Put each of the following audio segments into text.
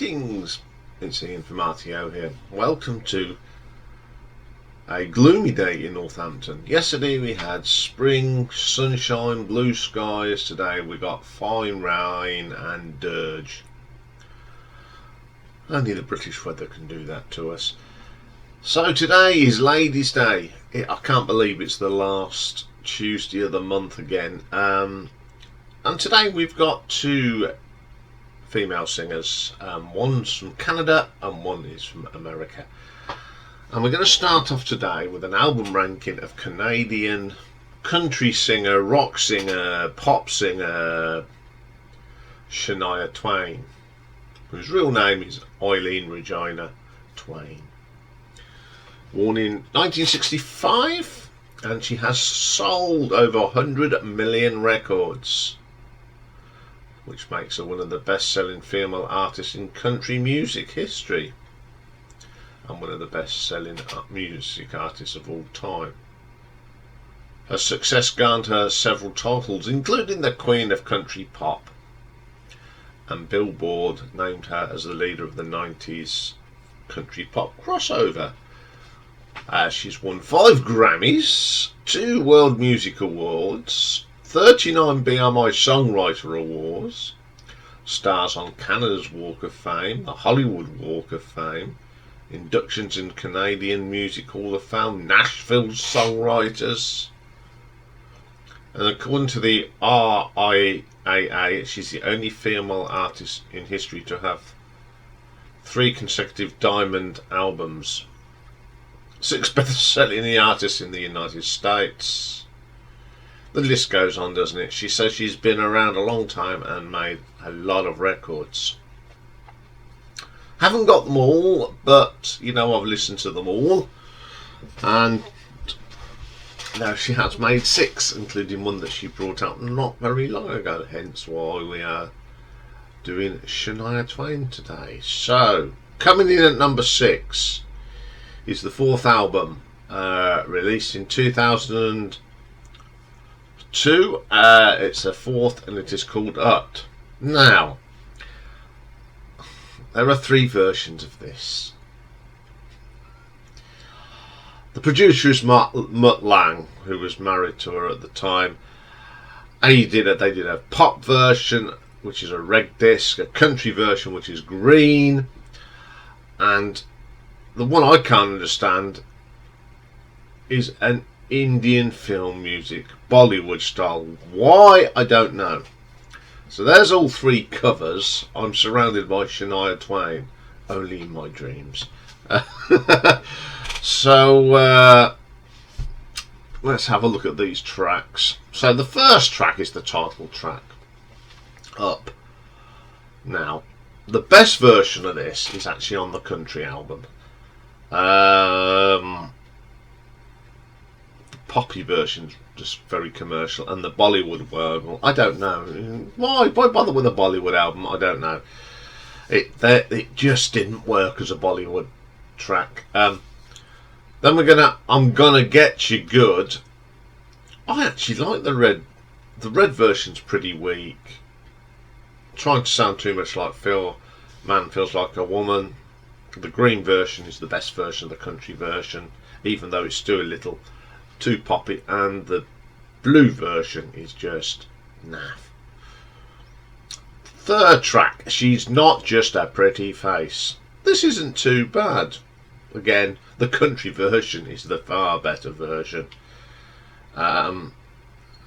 Greetings, it's Iain from R.T.O here. Welcome to a gloomy day in Northampton. Yesterday we had spring, sunshine, blue skies. Today we got fine rain and dirge. Only the British weather can do that to us. So today is Ladies' Day. I can't believe it's the last Tuesday of the month again. And today we've got two female singers. One's from Canada and one is from America. And we're going to start off today with an album ranking of Canadian country singer, rock singer, pop singer Shania Twain, whose real name is Iain Regina Twain. Born in 1965, and she has sold over 100 million records, which makes her one of the best-selling female artists in country music history and one of the best-selling music artists of all time. Her success garnered her several titles, including the Queen of Country Pop, and Billboard named her as the leader of the 90s country pop crossover. She's won 5 Grammys, 2 World Music Awards, 39 BMI Songwriter Awards, stars on Canada's Walk of Fame, the Hollywood Walk of Fame, inductions in Canadian Music Hall of Fame, Nashville Songwriters, and according to the RIAA, she's the only female artist in history to have 3 consecutive diamond albums, 6 best-selling artists in the United States. The list goes on, doesn't it? She says she's been around a long time and made a lot of records. Haven't got them all, but you know, I've listened to them all, and now she has made 6, including one that she brought out not very long ago, hence why we are doing Shania Twain today. So, coming in at number 6 is the 4th album, released in 2002. It's the 4th, and it is called R.T.O. Now, there are 3 versions of this. The producer is Mutt Lang, who was married to her at the time. They did a pop version, which is a red disc, a country version, which is green, and the one I can't understand is an Indian film music, Bollywood style. Why? I don't know. So there's all 3 covers. I'm surrounded by Shania Twain, only in my dreams. So let's have a look at these tracks. So the first track is the title track, Up. Now, the best version of this is actually on the country album. The poppy version's just very commercial, and the Bollywood one, well, I don't know why bother with a Bollywood album. I don't know. It just didn't work as a Bollywood track. Then I'm gonna get you good. I actually like the red. The red version's pretty weak. Trying to sound too much like Man Feels Like a Woman. The green version is the best version of the country version, even though it's still a little too poppy, and the blue version is just naff. Third track, She's Not Just a Pretty Face. This isn't too bad. Again, the country version is the far better version. The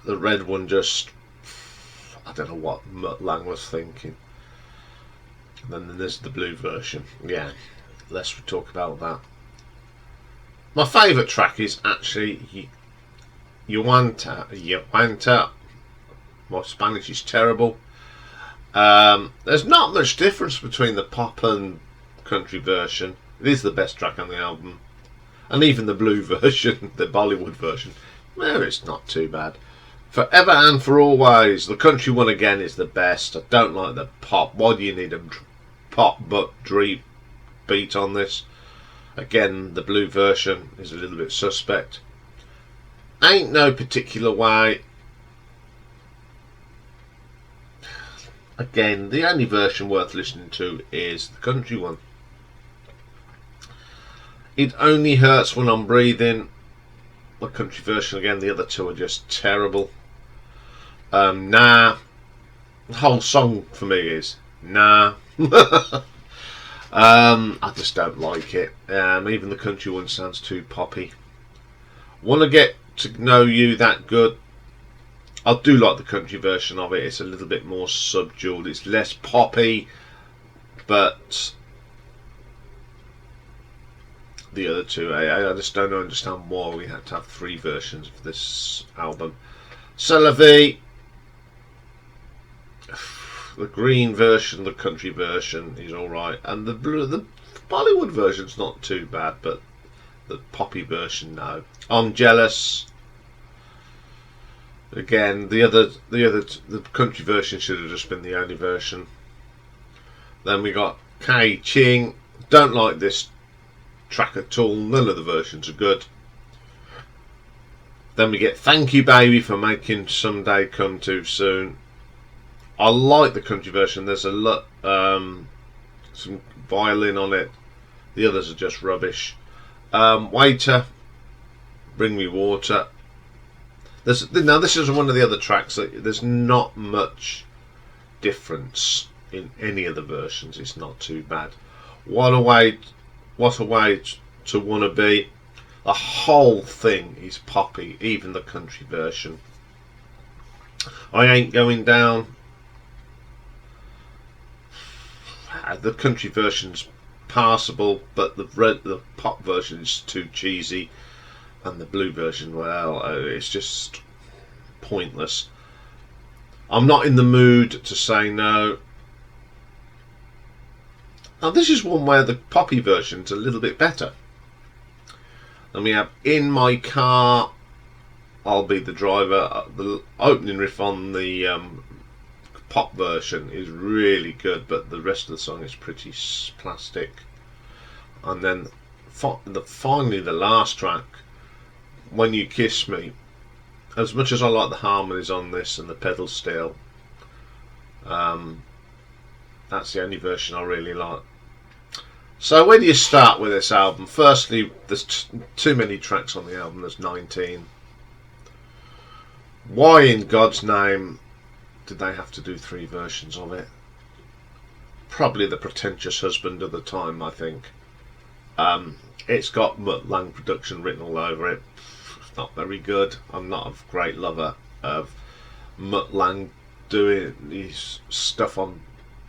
red one just, I don't know what Mutt Lang was thinking. And then there's the blue version. Yeah, let's talk about that. My favourite track is actually Yuanta. My Spanish is terrible. There's not much difference between the pop and country version. It is the best track on the album. And even the blue version, the Bollywood version, well, it's not too bad. Forever and For Always, the country one again is the best. I don't like the pop. Why do you need a pop but dream beat on this? Again, the blue version is a little bit suspect. Ain't No Particular Way. Again, the only version worth listening to is the country one. It Only Hurts When I'm Breathing, the country version again. The other two are just terrible. Nah. The whole song for me is nah. I just don't like it. Even the country one sounds too poppy. Wanna Get to Know You That Good. I do like the country version of it. It's a little bit more subdued. It's less poppy, but the other two, I just don't understand why we had to have three versions of this album. Celavi, the green version, the country version is alright, and the Bollywood version's not too bad, but the poppy version, no. I'm Jealous. Again, the country version should have just been the only version. Then we got Kei Ching. Don't like this track at all. None of the versions are good. Then we get Thank You Baby for Making Someday Come Too Soon. I like the country version. There's a lot, some violin on it. The others are just rubbish. Waiter, Bring Me Water. Now this is one of the other tracks that there's not much difference in any of the versions. It's not too bad. What a way to Wanna Be. The whole thing is poppy, even the country version. I Ain't Going Down. The country version's passable, but the pop version is too cheesy. And the blue version, well, it's just pointless. I'm Not in the Mood to Say No. Now this is one where the poppy version's a little bit better. Then we have In My Car, I'll Be the Driver. The opening riff on the pop version is really good, but the rest of the song is pretty plastic. And then finally the last track, When You Kiss Me. As much as I like the harmonies on this and the pedal steel, that's the only version I really like. So where do you start with this album? Firstly, there's too many tracks on the album. There's 19. Why in God's name did they have to do three versions of it? Probably the pretentious husband of the time, I think. It's got Mutt Lange production written all over it. Not very good. I'm not a great lover of Mutt Lange doing his stuff on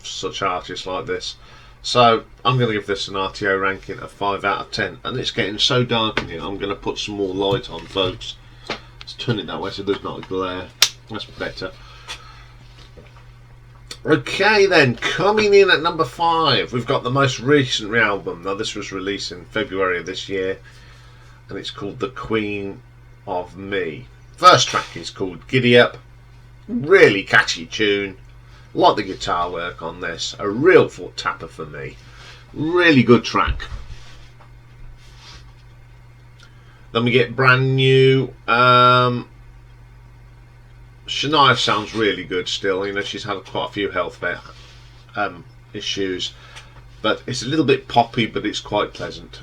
such artists like this. So I'm going to give this an R.T.O ranking of 5 out of 10. And it's getting so dark in here, I'm going to put some more light on, folks. Let's turn it that way so there's not a glare. That's better. Okay then, coming in at number 5, we've got the most recent album. Now this was released in February of this year, and it's called The Queen of Me. First track is called Giddy Up. Really catchy tune. Like the guitar work on this. A real foot tapper for me. Really good track. Then we get Brand New. Shania sounds really good still. You know, she's had quite a few health issues, but it's a little bit poppy, but it's quite pleasant.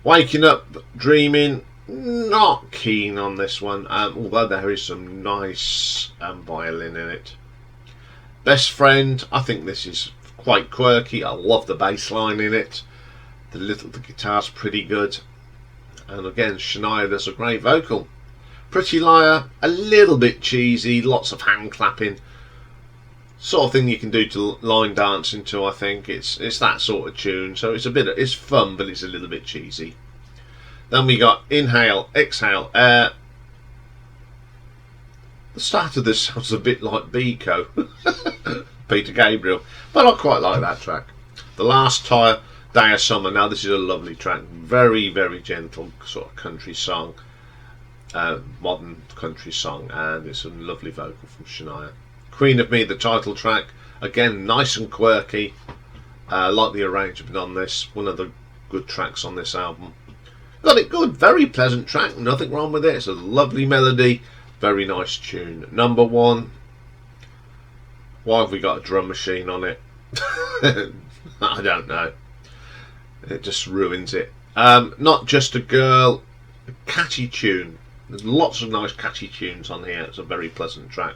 Waking Up Dreaming, not keen on this one, although there is some nice violin in it. Best Friend, I think this is quite quirky. I love the bass line in it. The guitar's pretty good, and again Shania does a great vocal. Pretty Liar, a little bit cheesy, lots of hand clapping, sort of thing you can do to line dancing to. I think it's that sort of tune, so it's fun, but it's a little bit cheesy. Then we got Inhale, Exhale, Air. The start of this sounds a bit like Biko, Peter Gabriel, but I quite like that track. The Last Day of Summer. Now this is a lovely track, very very gentle sort of country song. Modern country song, and it's a lovely vocal from Shania. Queen of Me, the title track, again nice and quirky. Like the arrangement on this, one of the good tracks on this album. Got it good, very pleasant track, nothing wrong with it. It's a lovely melody, very nice tune. Number 1, Why have we got a drum machine on it? I don't know. It just ruins it. Not Just a Girl, a catchy tune. There's lots of nice catchy tunes on here. It's a very pleasant track.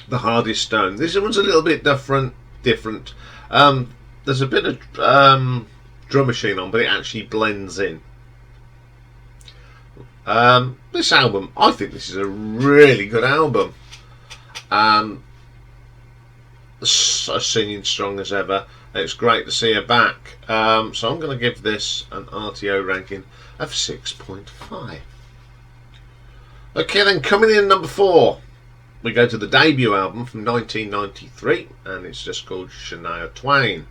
The Hardest Stone. This one's a little bit different. There's a bit of drum machine on, but it actually blends in. This album, I think this is a really good album. Singing strong as ever. It's great to see her back. So I'm going to give this an R.T.O ranking of 6.5. Okay, then coming in at number 4, we go to the debut album from 1993, and it's just called Shania Twain.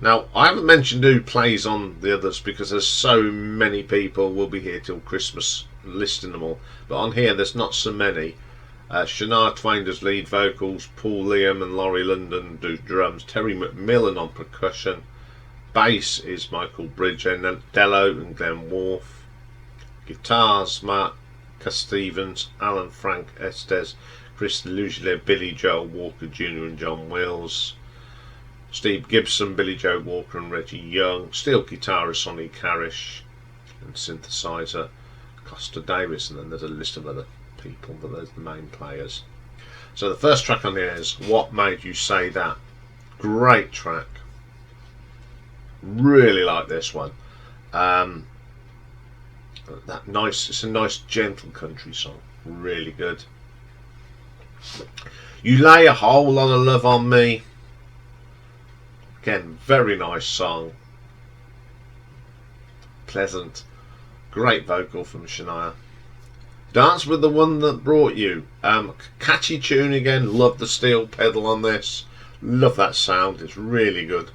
Now, I haven't mentioned who plays on the others because there's so many people. We'll be here till Christmas listing them all, but on here there's not so many. Shania Twain does lead vocals, Paul Liam and Laurie London do drums, Terry McMillan on percussion, bass is Michael Bridgello and Glenn Worf, guitars Mark Stevens, Alan Frank Estes, Chris Lugile, Billy Joel Walker Jr. and John Wills, Steve Gibson, Billy Joe Walker and Reggie Young, steel guitarist Sonny Carish, and synthesizer Costa Davis, and then there's a list of other people, but those are the main players. So the first track on here is What Made You Say That. Great track. Really like this one. It's a nice gentle country song. Really good. You Lay a Whole Lot of Love on Me. Again, very nice song. Pleasant. Great vocal from Shania. Dance with the One That Brought You. Catchy tune again. Love the steel pedal on this. Love that sound. It's really good.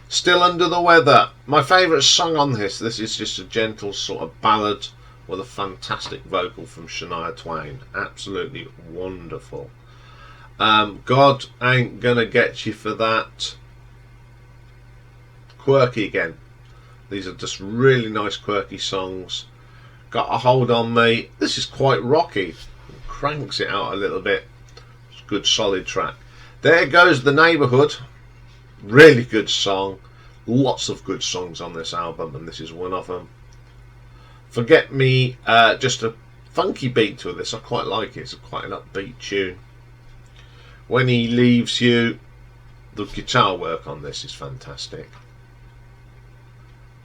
Still Under the Weather. My favourite song on this. This is just a gentle sort of ballad with a fantastic vocal from Shania Twain. Absolutely wonderful. God Ain't Gonna Get You for That. Quirky again. These are just really nice quirky songs. Got a Hold on Me. This is quite rocky. Cranks it out a little bit. It's a good solid track. There Goes the Neighbourhood. Really good song. Lots of good songs on this album, and this is one of them. Forget Me, just a funky beat to this. I quite like it. It's quite an upbeat tune. When He Leaves You, the guitar work on this is fantastic.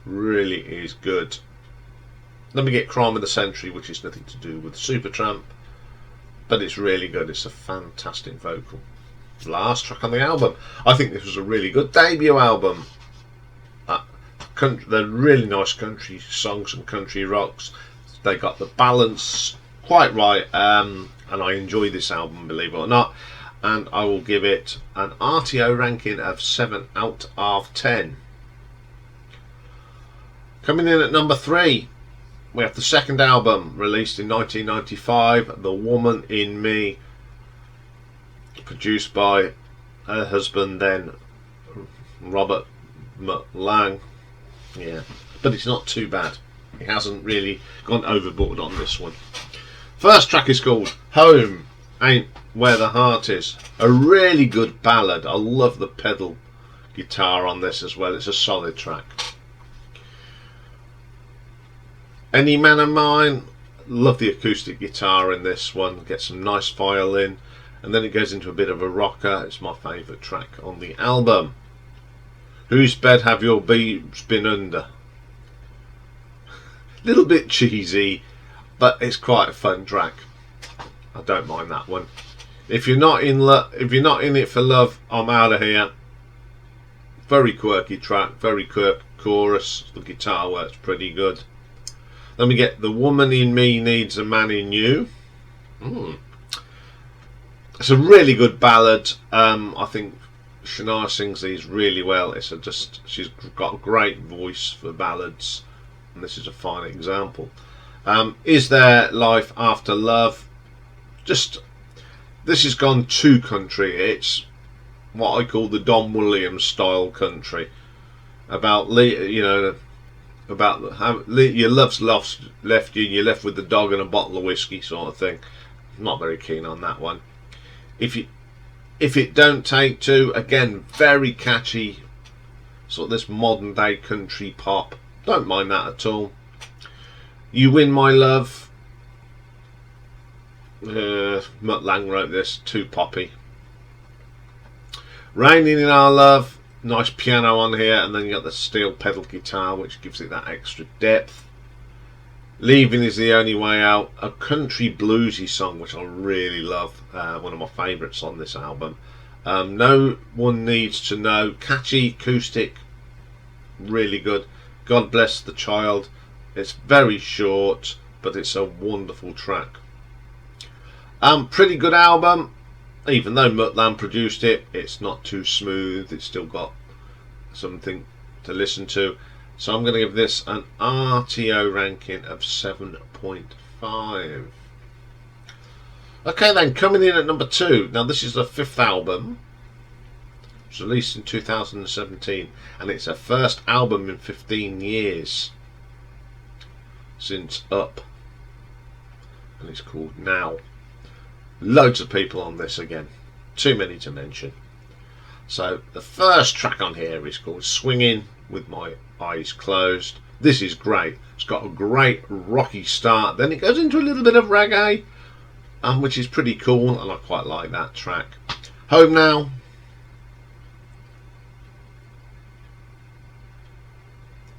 Really is good. Then we get Crime of the Century, which is nothing to do with Supertramp, but it's really good. It's a fantastic vocal. Last track on the album. I think this was a really good debut album. They're really nice country songs and country rocks. They got the balance quite right, and I enjoy this album, believe it or not. And I will give it an R.T.O ranking of 7 out of 10. Coming in at number 3, we have the second album released in 1995, The Woman in Me, produced by her husband then, Robert Lang. Yeah, but it's not too bad. He hasn't really gone overboard on this one. First track is called Home Ain't Where the Heart Is. A really good ballad. I love the pedal guitar on this as well. It's a solid track. Any Man of Mine. Love the acoustic guitar in this one. Get some nice violin, and then it goes into a bit of a rocker. It's my favourite track on the album. Whose Bed Have Your Boobs Been Under? Little bit cheesy, but it's quite a fun track. I don't mind that one. If you're not in it for love, I'm out of here. Very quirky track, very quirky chorus. The guitar works pretty good. Then we get The Woman in Me Needs a Man in You. It's a really good ballad. I think Shania sings these really well. She's got a great voice for ballads, and this is a fine example. Is There Life After Love? This has gone too country. It's what I call the Don Williams style country, about a about how your love's left you and you're left with the dog and a bottle of whiskey sort of thing. Not very keen on that one. If it don't take to, again, very catchy, sort of this modern day country pop. Don't mind that at all. You Win My Love. Mutt Lang wrote this, too poppy. Raining in Our Love, nice piano on here, and then you got the steel pedal guitar which gives it that extra depth. Leaving Is the Only Way Out, a country bluesy song which I really love, one of my favourites on this album. No One Needs to Know, catchy, acoustic, really good. God Bless the Child, it's very short but it's a wonderful track. Pretty good album. Even though Mutt Lang produced it, it's not too smooth. It's still got something to listen to. So I'm going to give this an R.T.O ranking of 7.5. Okay then, coming in at number 2. Now this is the 5th album. It was released in 2017. And it's her first album in 15 years. Since Up. And it's called Now. Loads of people on this again, too many to mention. So the first track on here is called Swinging With My Eyes Closed. This is great. It's got a great rocky start, then it goes into a little bit of reggae, which is pretty cool, and I quite like that track. Home Now.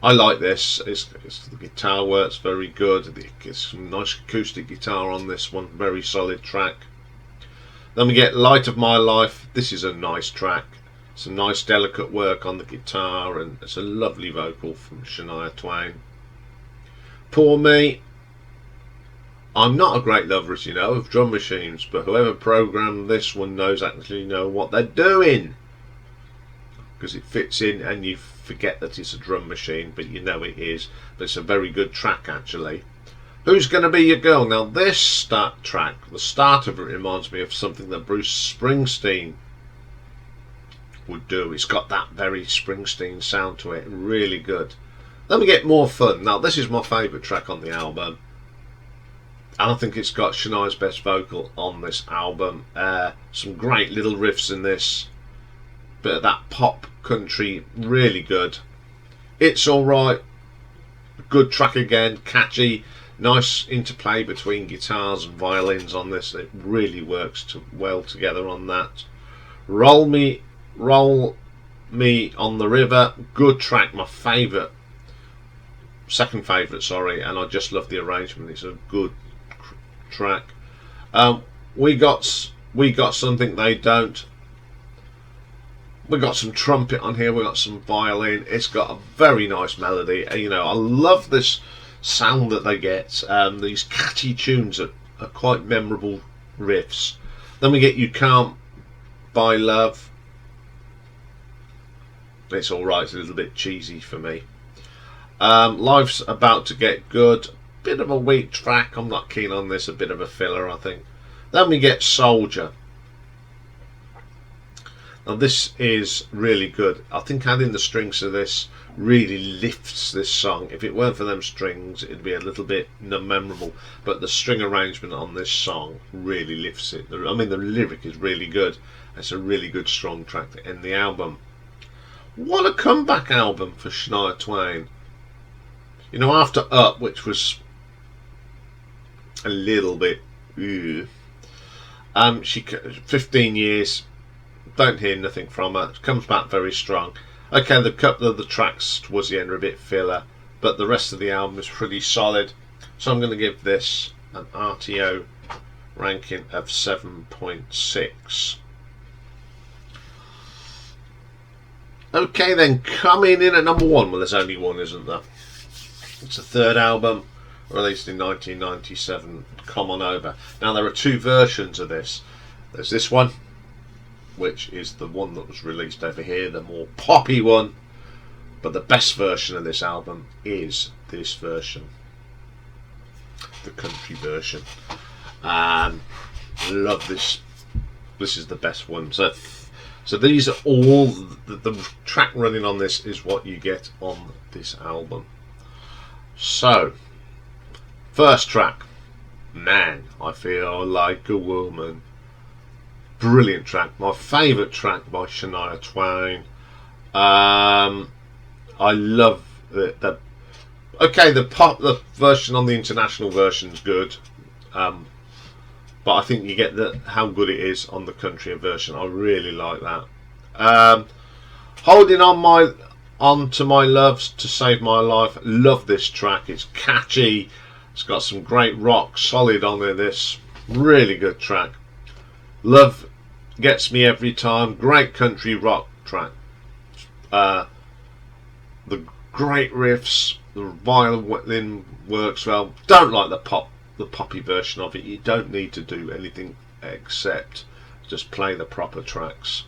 I like this. The guitar works very good. There's some nice acoustic guitar on this one, very solid track. Then we get Light of My Life. This is a nice track. Some nice delicate work on the guitar, and it's a lovely vocal from Shania Twain. Poor Me. I'm not a great lover, as you know, of drum machines, but whoever programmed this one knows actually know what they're doing, because it fits in and you forget that it's a drum machine, but you know it is. But it's a very good track actually. Who's Gonna Be Your Girl? Now this track, the start of it reminds me of something that Bruce Springsteen would do. It's got that very Springsteen sound to it, really good. Then we get More Fun. Now this is my favourite track on the album, and I think it's got Shania's best vocal on this album. Some great little riffs in this, bit of that pop country, really good. It's Alright, good track again, catchy. Nice interplay between guitars and violins on this. It really works well together on that. Roll Me on the River. Good track. My favourite. Second favourite, sorry. And I just love the arrangement. It's a good track. We got Something They Don't. We got some trumpet on here. We got some violin. It's got a very nice melody. You know, I love this sound that they get. These catchy tunes are quite memorable riffs. Then we get You Can't Buy Love. It's alright, it's a little bit cheesy for me. Life's About to Get Good. Bit of a weak track, I'm not keen on this, a bit of a filler I think. Then we get Soldier. Now this is really good. I think adding the strings to this really lifts this song. If it weren't for them strings, it'd be a little bit memorable, but the string arrangement on this song really lifts it. I mean, the lyric is really good. It's a really good strong track to end the album. What a comeback album for Shania Twain. You know, after Up, which was a little bit 15 years, don't hear nothing from her. Comes back very strong. Okay, the couple of the tracks towards the end are a bit filler, but the rest of the album is pretty solid. So I'm going to give this an R.T.O ranking of 7.6. Okay then, coming in at number 1. Well, there's only one, isn't there? It's the 3rd album, released in 1997. Come On Over. Now there are 2 versions of this. There's this one, which is the one that was released over here, the more poppy one, but the best version of this album is this version, the country version. Love this. This is the best one. So these are all the track running on this is what you get on this album. So, first track, Man, I Feel Like a Woman. Brilliant track. My favourite track by Shania Twain. I love the the version on the international version's good, but I think you get how good it is on the country version. I really like that. Holding on to my loves to save my life. Love this track. It's catchy. It's got some great rock solid on there. This really good track. Love Gets Me Every Time. Great country rock track. The great riffs, the violin works well. Don't like the poppy version of it. You don't need to do anything except just play the proper tracks.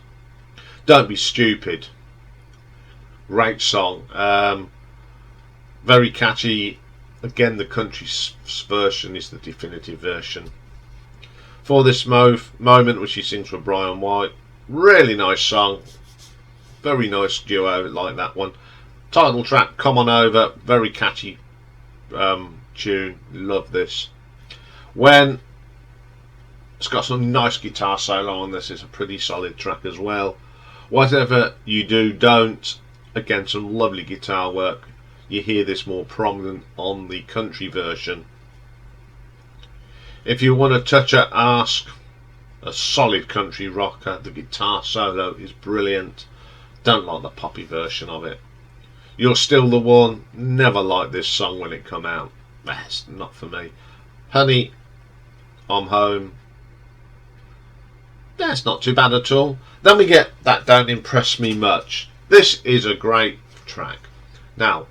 Don't Be Stupid. Great song. Very catchy. Again, the country version is the definitive version. For This Moment, which she sings for Brian White. Really nice song. Very nice duo, like that one. Title track, Come On Over. Very catchy tune. Love this. When it's got some nice guitar solo on this. It's a pretty solid track as well. Whatever You Do, Don't. Again, some lovely guitar work. You hear this more prominent on the country version. If You Want to Touch Her, Ask. A solid country rocker. The guitar solo is brilliant. Don't like the poppy version of it. You're Still the One. Never liked this song when it come out. That's not for me. Honey, I'm Home. That's not too bad at all. Then we get That Don't Impress Me Much. This is a great track. Now,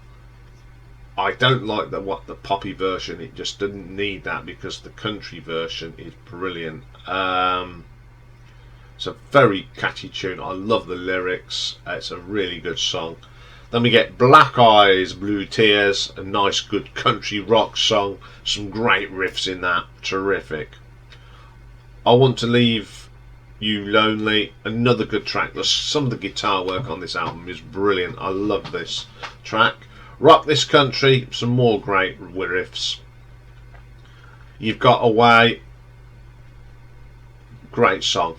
I don't like the poppy version. It just didn't need that because the country version is brilliant. It's a very catchy tune. I love the lyrics. It's a really good song. Then we get Black Eyes, Blue Tears, a nice good country rock song. Some great riffs in that. Terrific. I Want to Leave You Lonely, another good track. Some of the guitar work on this album is brilliant. I love this track. Rock This Country, some more great riffs. You've Got Away, great song.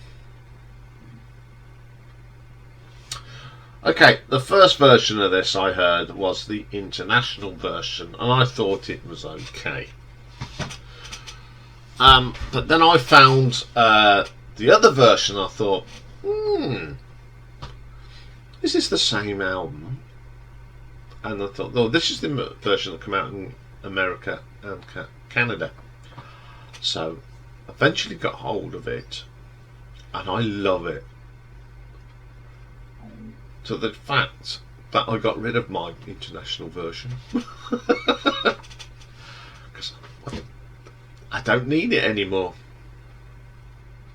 Okay, the first version of this I heard was the international version, and I thought it was okay. But then I found the other version. I thought, is this the same album? And I thought, oh, this is the version that came out in America and Canada. So, eventually got hold of it, and I love it. To the fact that I got rid of my international version because I don't need it anymore,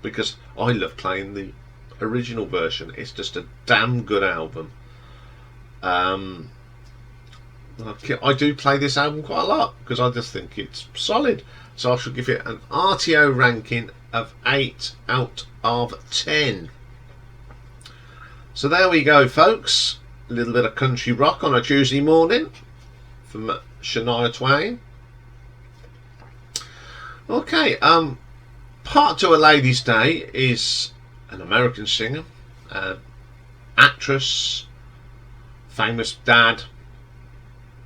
because I love playing the original version. It's just a damn good album. I do play this album quite a lot because I just think it's solid. So I shall give it an R.T.O ranking of 8 out of 10. So there we go, folks. A little bit of country rock on a Tuesday morning from Shania Twain. Okay, part to A Lady's Day is an American singer, actress, famous dad,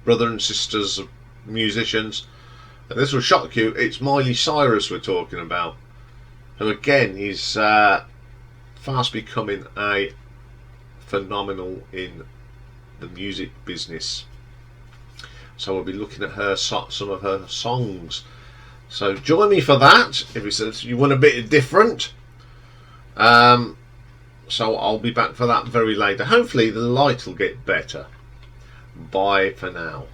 brother and sisters of musicians. And this will shock you, it's Miley Cyrus we're talking about, who again is fast becoming a phenomenal in the music business. So we'll be looking at her some of her songs. So join me for that if you want a bit different. So I'll be back for that very later. Hopefully the light will get better. Bye for now.